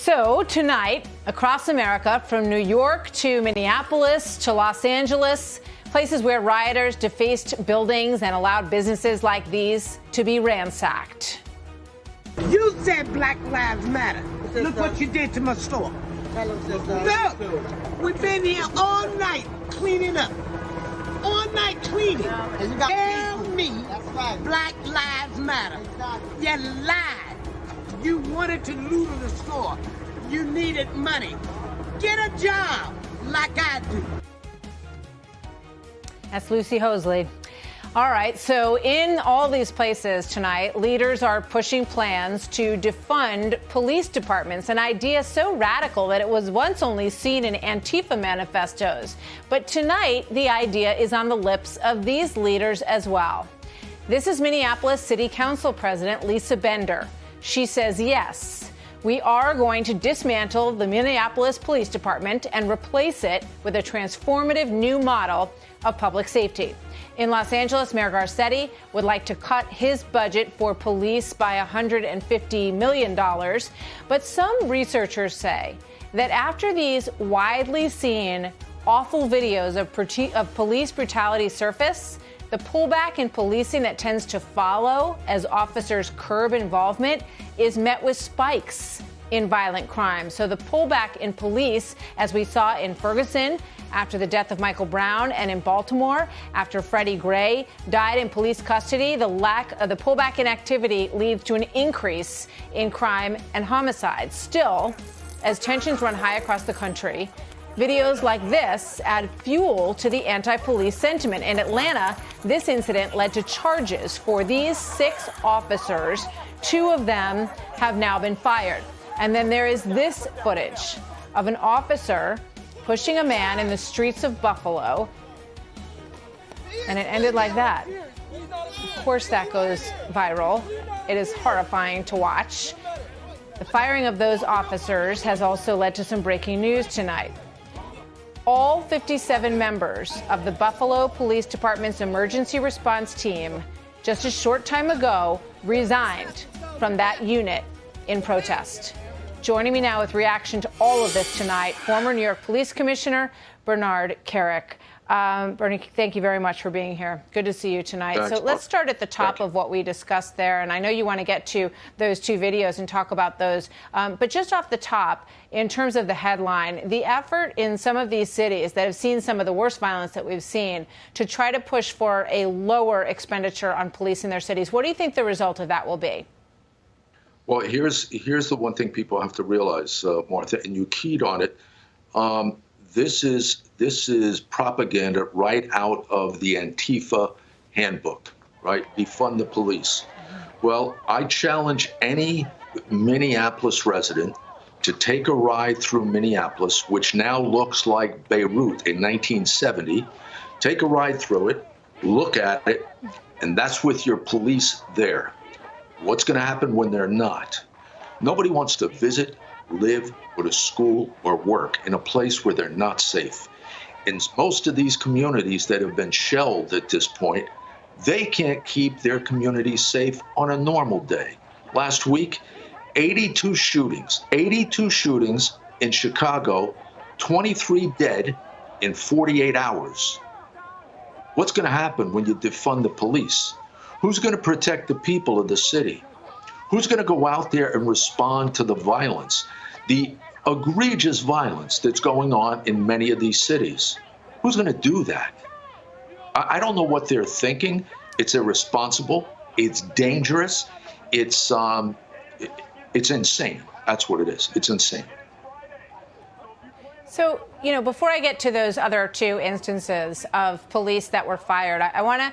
So tonight, across America, from New York to Minneapolis to Los Angeles, places where rioters defaced buildings and allowed businesses like these to be ransacked. You said Black Lives Matter. Look what you did to my store. Look, we've been here all night cleaning up. All night cleaning. Tell me Black Lives Matter. You lied. You wanted to loot the store. You needed money. Get a job like I do. That's Lucy Hosley. All right, so in all these places tonight, leaders are pushing plans to defund police departments, an idea so radical that it was once only seen in Antifa manifestos. But tonight, the idea is on the lips of these leaders as well. This is Minneapolis City Council President Lisa Bender. She says, yes, we are going to dismantle the Minneapolis Police Department and replace it with a transformative new model of public safety. In Los Angeles, Mayor Garcetti would like to cut his budget for police by $150 million. But some researchers say that after these widely seen awful videos of police brutality surface, the pullback in policing that tends to follow as officers curb involvement is met with spikes in violent crime. So the pullback in police, as we saw in Ferguson after the death of Michael Brown, and in Baltimore after Freddie Gray died in police custody, the pullback in activity leads to an increase in crime and homicides. Still, as tensions run high across the country, videos like this add fuel to the anti-police sentiment. In Atlanta, this incident led to charges for these 6 officers. 2 of them have now been fired. And then there is this footage of an officer pushing a man in the streets of Buffalo, and it ended like that. Of course, that goes viral. It is horrifying to watch. The firing of those officers has also led to some breaking news tonight. All 57 members of the Buffalo Police Department's emergency response team just a short time ago resigned from that unit in protest. Joining me now with reaction to all of this tonight, former New York Police Commissioner Bernard Kerik. Bernie, thank you very much for being here. Good to see you tonight. Thanks. So let's start at the top of what we discussed there. And I know you want to get to those 2 videos and talk about those. But just off the top, in terms of the headline, the effort in some of these cities that have seen some of the worst violence that we've seen to try to push for a lower expenditure on police in their cities. What do you think the result of that will be? Well, here's the one thing people have to realize, Martha, and you keyed on it. This is propaganda right out of the Antifa handbook, right? Defund the police. Well, I challenge any Minneapolis resident to take a ride through Minneapolis, which now looks like Beirut in 1970. Take a ride through it, look at it, and that's with your police there. What's going to happen when they're not? Nobody wants to visit, live, go to school, or work in a place where they're not safe. In most of these communities that have been shelled at this point, they can't keep their communities safe on a normal day. Last week, 82 shootings in Chicago, 23 dead in 48 hours. What's going to happen when you defund the police? Who's going to protect the people of the city? Who's going to go out there and respond to the violence, the egregious violence that's going on in many of these cities? Who's going to do that? I don't know what they're thinking. It's irresponsible. It's dangerous. It's insane. That's what it is. It's insane. So, before I get to those other 2 instances of police that were fired, I want to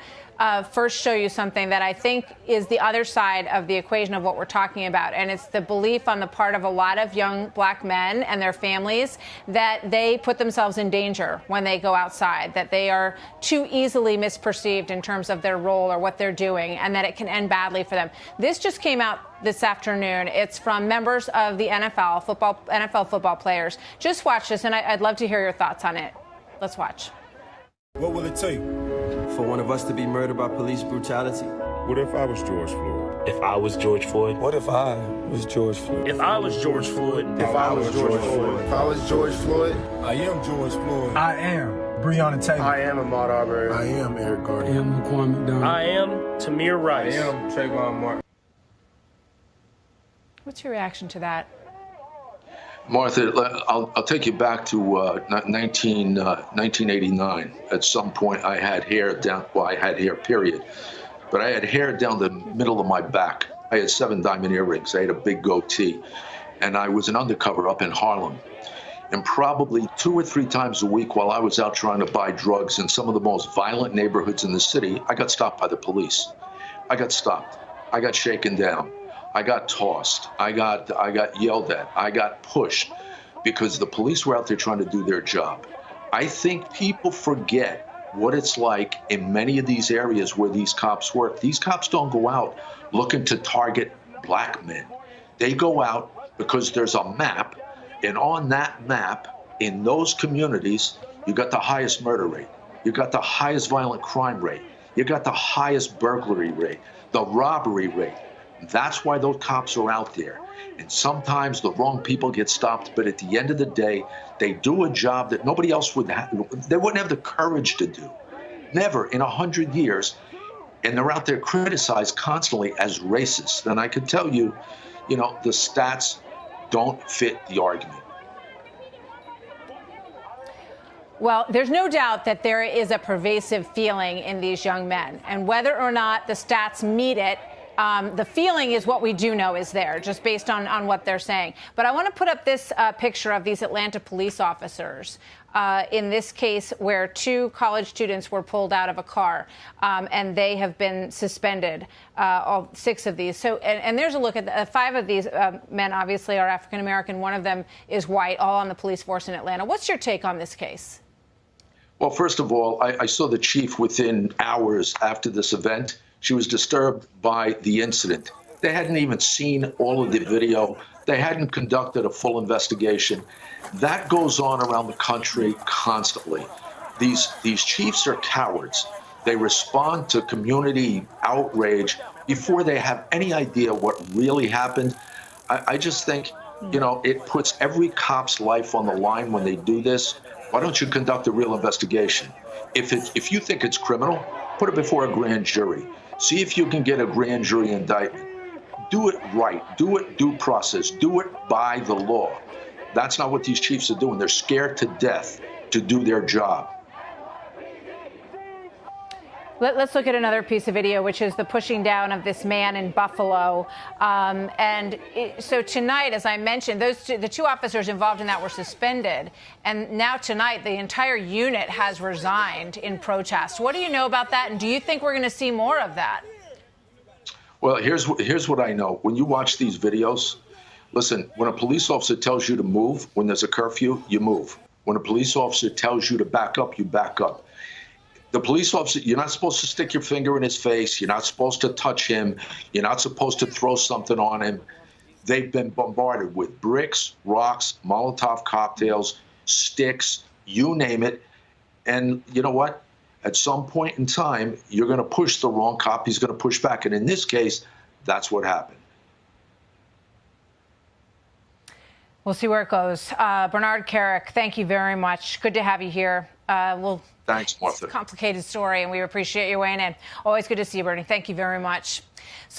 first show you something that I think is the other side of the equation of what we're talking about. And it's the belief on the part of a lot of young black men and their families that they put themselves in danger when they go outside, that they are too easily misperceived in terms of their role or what they're doing, and that it can end badly for them. This just came out this afternoon. It's from members of the NFL football players. Just watch this, and I'd love to hear your thoughts on it. Let's watch. What will it take for one of us to be murdered by police brutality? What if I was George Floyd? If I was George Floyd. What if I was George Floyd? If I was George Floyd. If I was George Floyd. If I was George Floyd. I am George Floyd. I am Breonna Taylor. I am Ahmaud Arbery. I am Eric Garner. I am Laquan McDonald. I am Tamir Rice. I am Trayvon Martin. What's your reaction to that? Martha, I'll take you back to 1989. At some point, I had hair down. Well, I had hair, period. But I had hair down the middle of my back. I had 7 diamond earrings. I had a big goatee. And I was an undercover up in Harlem. And probably 2 or 3 times a week while I was out trying to buy drugs in some of the most violent neighborhoods in the city, I got stopped by the police. I got stopped. I got shaken down. I got tossed. I got yelled at. I got pushed because the police were out there trying to do their job. I think people forget what it's like in many of these areas where these cops work. These cops don't go out looking to target black men. They go out because there's a map, and on that map, in those communities, you got the highest murder rate. You got the highest violent crime rate. You got the highest burglary rate, the robbery rate. That's why those cops are out there. And sometimes the wrong people get stopped, but at the end of the day, they do a job that nobody else would have. They wouldn't have the courage to do. Never in 100 years. And they're out there criticized constantly as racist. And I can tell you, the stats don't fit the argument. Well, there's no doubt that there is a pervasive feeling in these young men. And whether or not the stats meet it, the feeling is what we do know is there, just based on what they're saying. But I want to put up this picture of these Atlanta police officers in this case where 2 college students were pulled out of a car and they have been suspended, all 6 of these. So, and there's a look at 5 of these men obviously are African-American. One of them is white, all on the police force in Atlanta. What's your take on this case? Well, first of all, I saw the chief within hours after this event. She was disturbed by the incident. They hadn't even seen all of the video. They hadn't conducted a full investigation. That goes on around the country constantly. These chiefs are cowards. They respond to community outrage before they have any idea what really happened. I just think, it puts every cop's life on the line when they do this. Why don't you conduct a real investigation? If you think it's criminal, put it before a grand jury. See if you can get a grand jury indictment. Do it right. Do it due process. Do it by the law. That's not what these chiefs are doing. They're scared to death to do their job. Let's look at another piece of video, which is the pushing down of this man in Buffalo. So tonight, as I mentioned, the 2 officers involved in that were suspended. And now tonight, the entire unit has resigned in protest. What do you know about that? And do you think we're going to see more of that? Well, here's what I know. When you watch these videos, listen, when a police officer tells you to move, when there's a curfew, you move. When a police officer tells you to back up, you back up. The police officer, you're not supposed to stick your finger in his face. You're not supposed to touch him. You're not supposed to throw something on him. They've been bombarded with bricks, rocks, Molotov cocktails, sticks, you name it. And you know what? At some point in time, you're going to push the wrong cop. He's going to push back. And in this case, that's what happened. We'll see where it goes. Bernard Carrick, thank you very much. Good to have you here. Thanks, Martha. It's a complicated story, and we appreciate you weighing in. Always good to see you, Bernie. Thank you very much. So